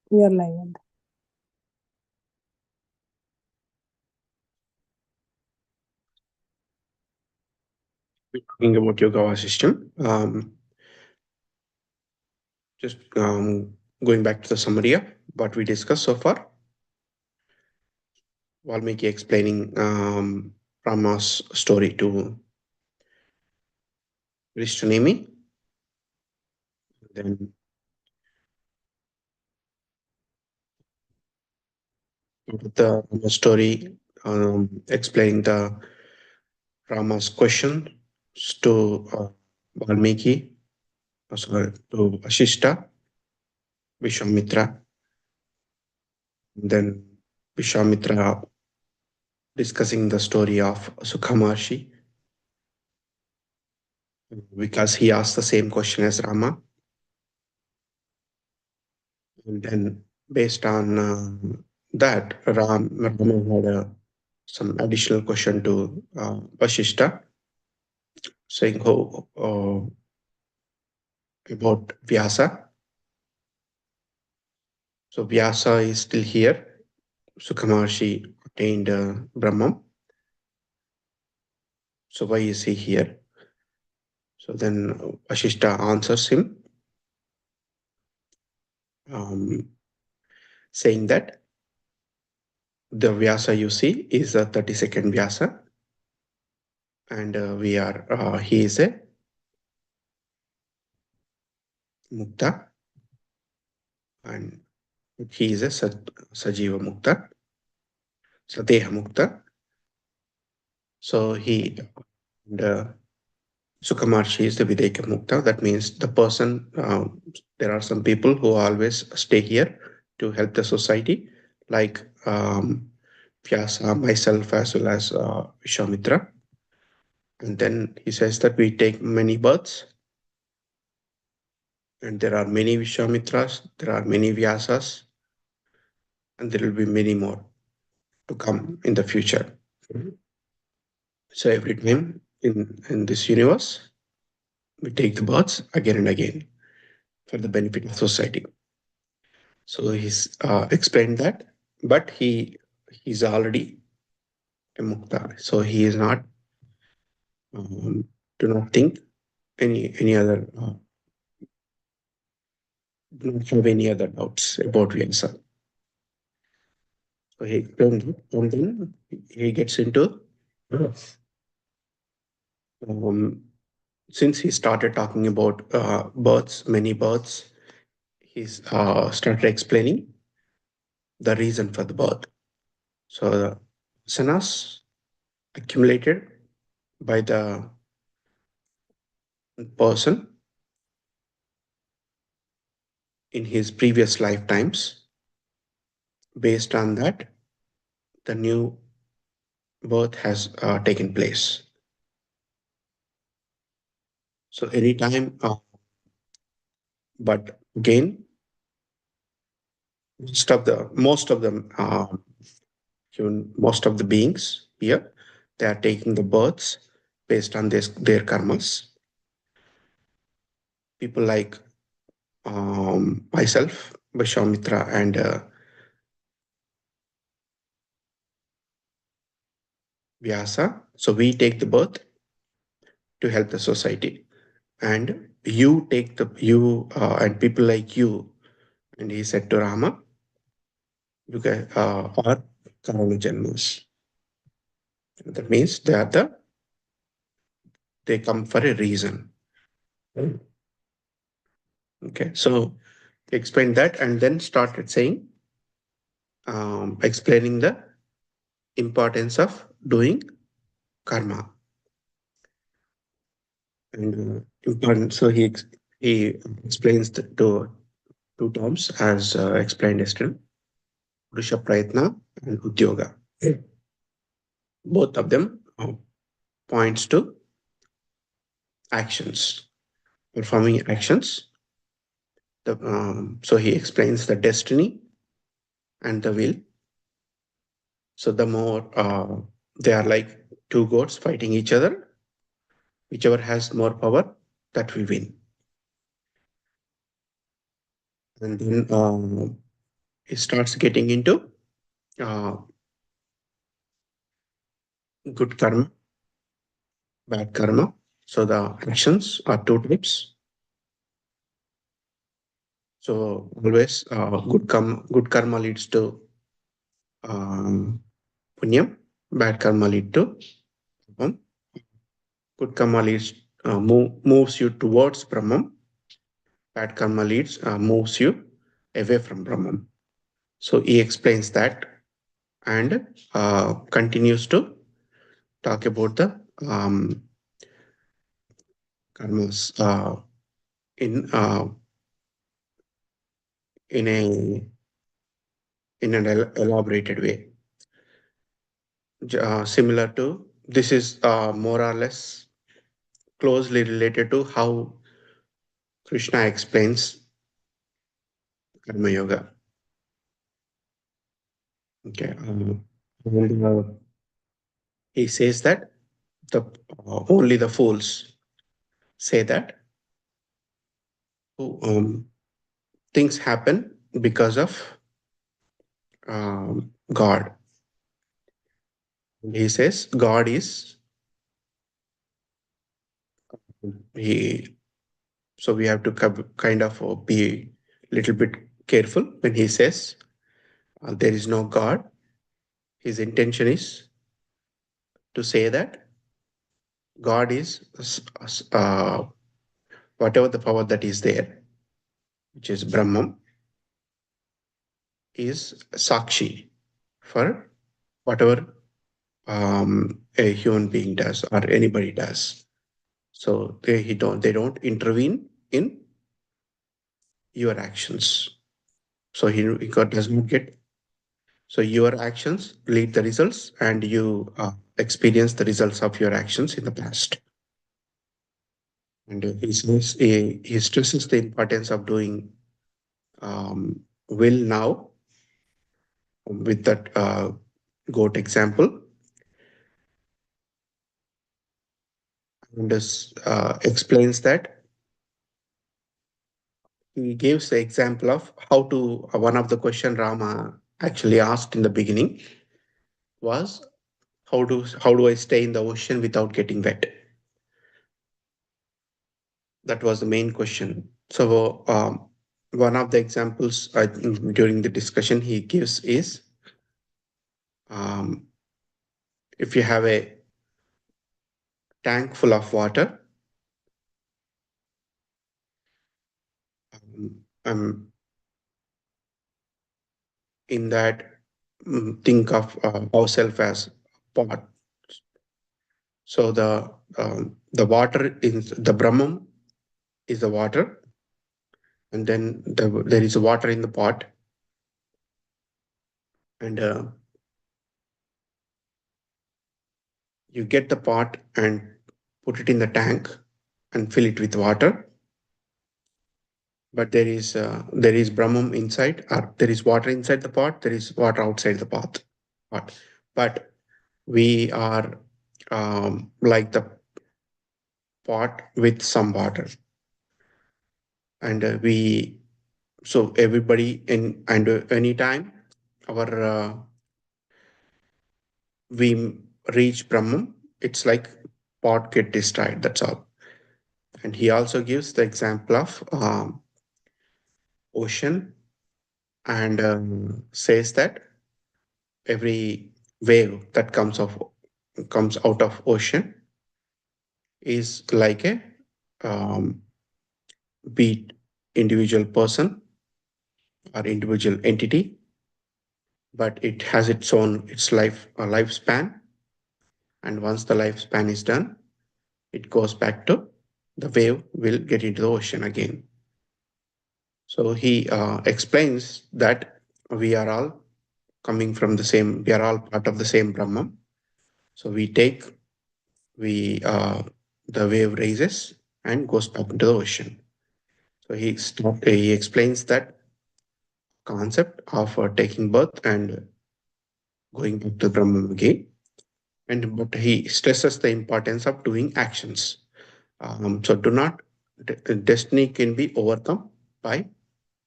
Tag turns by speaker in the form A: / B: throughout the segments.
A: We are live.
B: Talking about yoga system. Just going back to the summary of what we discussed so far. Valmiki explaining Rama's story to Rishtonemi. Then the Rama story explaining the Rama's question to Valmiki, sorry, to Ashishta, Vishwamitra. Then Vishwamitra discussing the story of Sukhamarshi because he asked the same question as Rama. And then based on that, Rama had some additional question to Vasishta, saying about Vyasa. So Vyasa is still here. Sukhamarshi attained Brahman. So why is he here? So then Vasishta answers him, um, saying that the Vyasa you see is the 32nd Vyasa, and he is a Mukta, and he is a Sajiva Mukta, Sadeha Mukta. So and, Sukhamarshi is the Videka Mukta. That means the person, there are some people who always stay here to help the society, like Vyasa, myself, as well as Vishwamitra. And then he says that we take many births, and there are many Vishwamitras, there are many Vyasas, and there will be many more to come in the future. So every time in this universe, we take the births again and again for the benefit of society. So he's explained that, but he's already a mukta, so he is not do not think any other do not have any other doubts about Vyasa. So he explained it, and then he gets into um, since he started talking about births, many births, he's started explaining the reason for the birth. So the sanas accumulated by the person in his previous lifetimes. Based on that, the new birth has taken place. So anytime, but again, most of them, most of the beings here, they are taking the births based on their karmas. People like myself, Vishwamitra, and Vyasa. So we take the birth to help the society, and you take the you and people like you. And he said to Rama, "You guys are Karana Janmas." That means they come for a reason. Okay, so he explained that, and then started saying, explaining the importance of doing karma. And important. So he explains the two terms as explained yesterday: Purusha Prayatna and Udyoga. Both of them points to actions, performing actions. So he explains the destiny and the will. So the more they are like two goats fighting each other, whichever has more power, that will win. And then he starts getting into uh, good karma, bad karma. So the actions are two types. So always good karma leads to punyam, bad karma lead to brahman. Good karma leads moves you towards brahman. Bad karma leads moves you away from brahman. So he explains that and continues to talk about the karmas in in a in an elaborated way. Similar to this is more or less closely related to how Krishna explains karma yoga. Okay, and, he says that the only the fools say that things happen because of God. He says God is he. So we have to kind of be little bit careful when he says there is no God. His intention is to say that God is whatever the power that is there, which is Brahman, is Sakshi for whatever a human being does or anybody does. So they don't intervene in your actions. So God does not get. So your actions lead the results, and you experience the results of your actions in the past. And he stresses the importance of doing will now with that goat example, and explains that he gives the example of how to one of the question Rama actually asked in the beginning was how do I stay in the ocean without getting wet? That was the main question. So one of the examples during the discussion he gives is um, if you have a tank full of water, um, in that think of ourselves as pot. So the water is the Brahman is the water, and then there is water in the pot, and you get the pot and put it in the tank and fill it with water. But there is Brahman inside, or there is water inside the pot. There is water outside the pot. Pot, but we are like the pot with some water, and we so everybody in and anytime our we reach Brahman, it's like pot get destroyed. That's all. And he also gives the example of ocean and says that every wave that comes out of ocean is like a um, be it individual person or individual entity, but it has its own its lifespan, and once the lifespan is done, it goes back to the wave will get into the ocean again. So he explains that we are all coming from the same, we are all part of the same Brahman. So we the wave raises and goes back into the ocean. So he explains that concept of taking birth and going back to Brahman again. And but he stresses the importance of doing actions. So do not destiny can be overcome by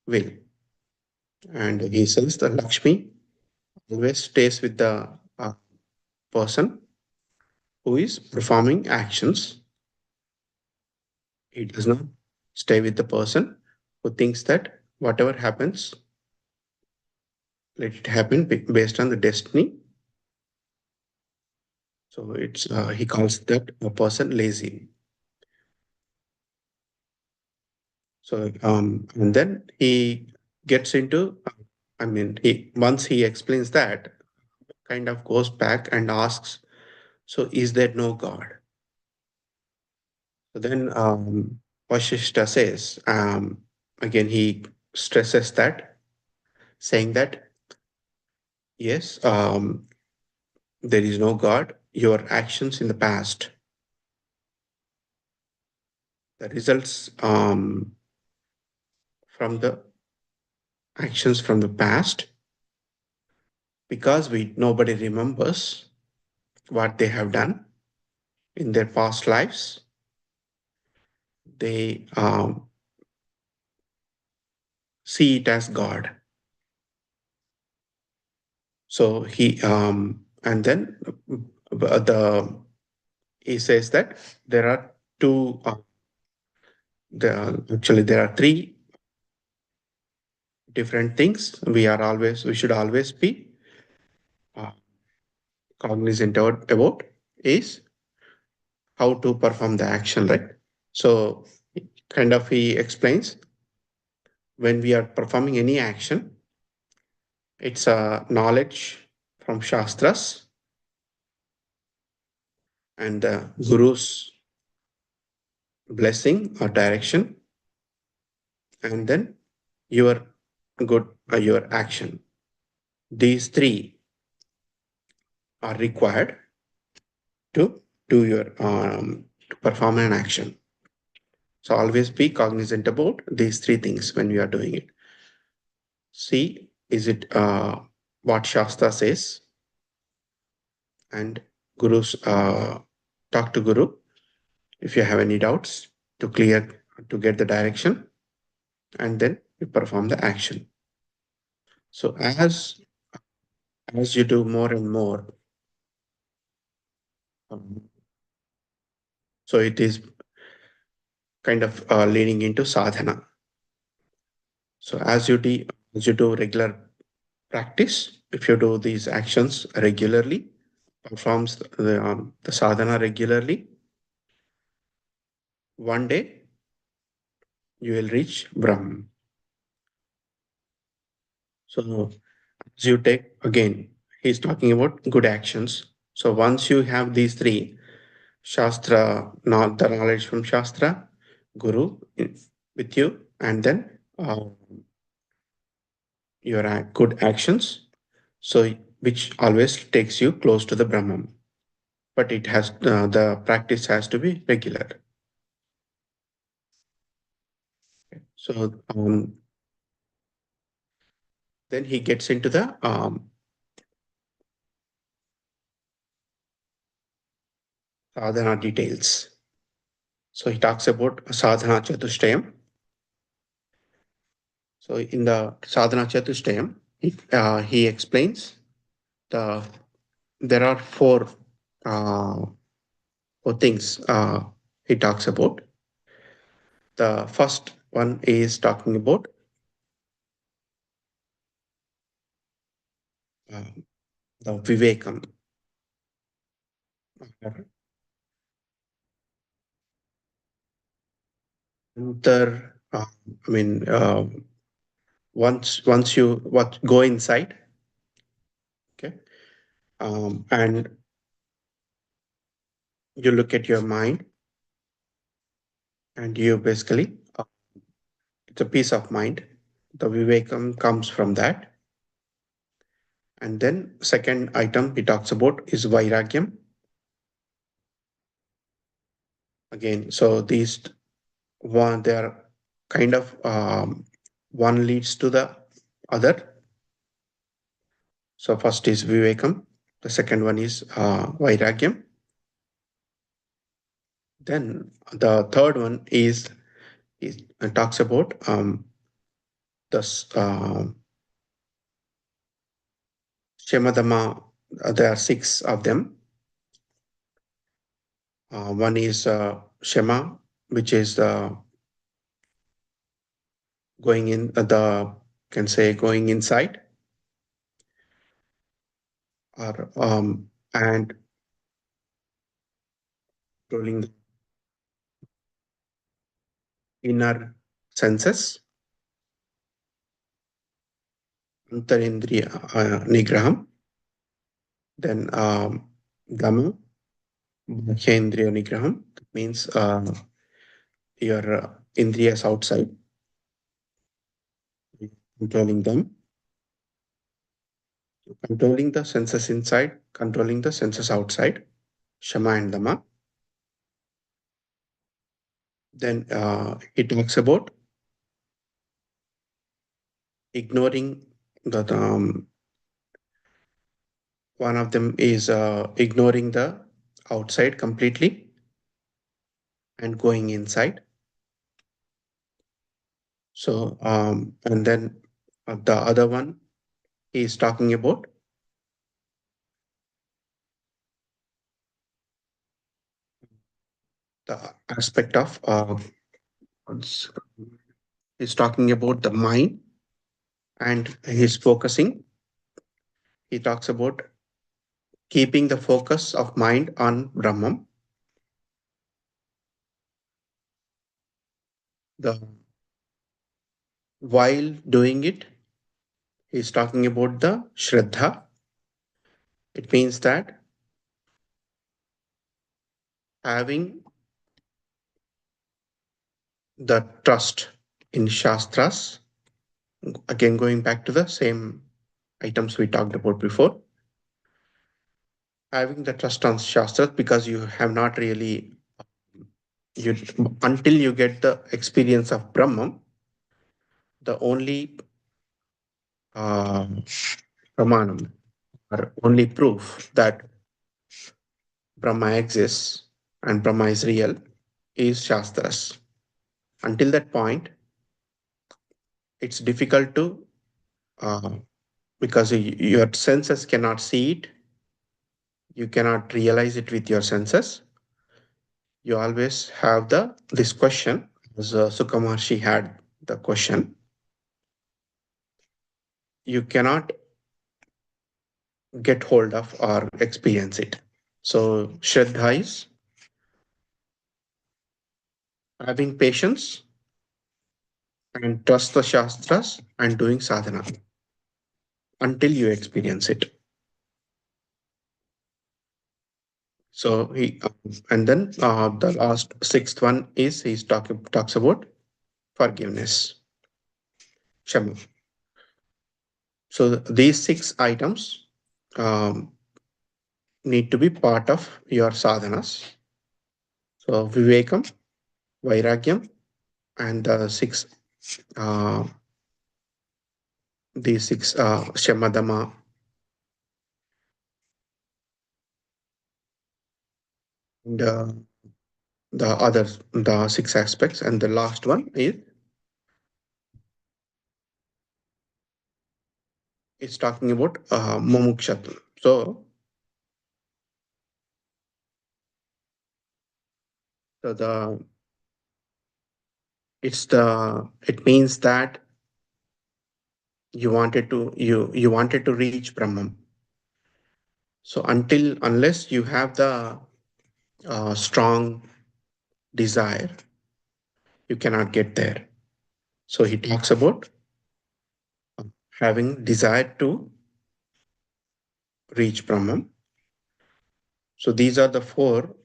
B: will. And he says that Lakshmi always stays with the person who is performing actions. He does not stay with the person who thinks that whatever happens, let it happen based on the destiny. So it's he calls that a person lazy. So and then he gets into, I mean, he once he explains that, kind of goes back and asks, so is there no God? So then Vasistha says, again he stresses that, saying that yes, there is no God. Your actions in the past, the results from the actions from the past, because we nobody remembers what they have done in their past lives. They see it as God. So he and then the he says that there are two. Actually, there are three different things we should always be uh, cognizant about is how to perform the action, right? So kind of he explains, when we are performing any action, it's a knowledge from shastras and the guru's blessing or direction, and then your good your action. These three are required to do your to perform an action. So always be cognizant about these three things when we are doing it. See, is it what Shastra says, and Guru's talk to Guru if you have any doubts to clear to get the direction, and then you perform the action. So as you do more and more, um, so it is kind of leaning into sadhana. So as you do regular practice, if you do these actions regularly, performs the sadhana regularly, one day you will reach Brahman. So as you take again, he's talking about good actions. So once you have these three, Shastra, not the knowledge from Shastra, Guru with you, and then your good actions. So which always takes you close to the Brahman. But it has the practice has to be regular. So then he gets into the sadhana details. So he talks about sadhana chatushtayam. So in the sadhana chatushtayam, he explains the there are uh, four things he talks about. The first one is talking about uh, the vivekam. Another, I mean, once you what go inside, okay, and you look at your mind, and you basically it's a peace of mind. The vivekam comes from that. And then second item he talks about is vairagyam. Again, so these one they are kind of one leads to the other. So first is vivekam, the second one is vairagyam. Then the third one is talks about this. Shemadama, there are six of them. One is Shema, which is going in the can say going inside, or and controlling the inner senses, antarindriya nigraham, then Dhamma, Bhakhendriya nigraham, means your indriyas outside, controlling them, controlling the senses inside, controlling the senses outside, Shama and Dhamma. Then he talks about ignoring the one of them is ignoring the outside completely and going inside. So and then the other one is talking about the aspect of he's talking about the mind, and he's focusing. He talks about keeping the focus of mind on Brahman. The while doing it, he's talking about the Shraddha. It means that having the trust in Shastras, again going back to the same items we talked about before, having the trust on Shastras because you have not really, you until you get the experience of Brahman, the only pramanam or only proof that Brahma exists and Brahma is real is Shastras. Until that point, it's difficult to, uh, because your senses cannot see it, you cannot realize it with your senses. You always have this question, as Sukamarshi had the question. You cannot get hold of or experience it. So Shraddha is having patience and trust the Shastras and doing sadhana until you experience it. So and then the last sixth one is talks about forgiveness, Shama. So these six items um, need to be part of your sadhanas. So Vivekam, Vairagyam, and uh, these six Shamadama, and the six aspects, and the last one is it's talking about Mumukshatu. So it means that you wanted to reach Brahman. So unless you have the strong desire, you cannot get there. So he talks about having desire to reach Brahman. So these are the four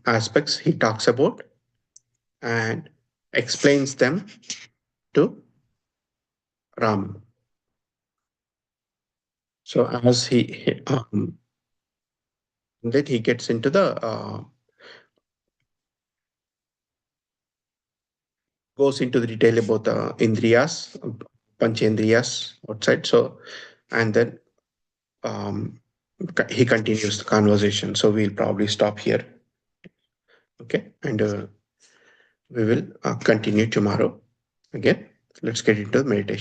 B: aspects he talks about and explains them to Ram. So as then he gets into the goes into the detail about the indriyas, panchendriyas outside. So and then um, he continues the conversation. So we'll probably stop here. Okay, and we will continue tomorrow again. Let's get into the meditation.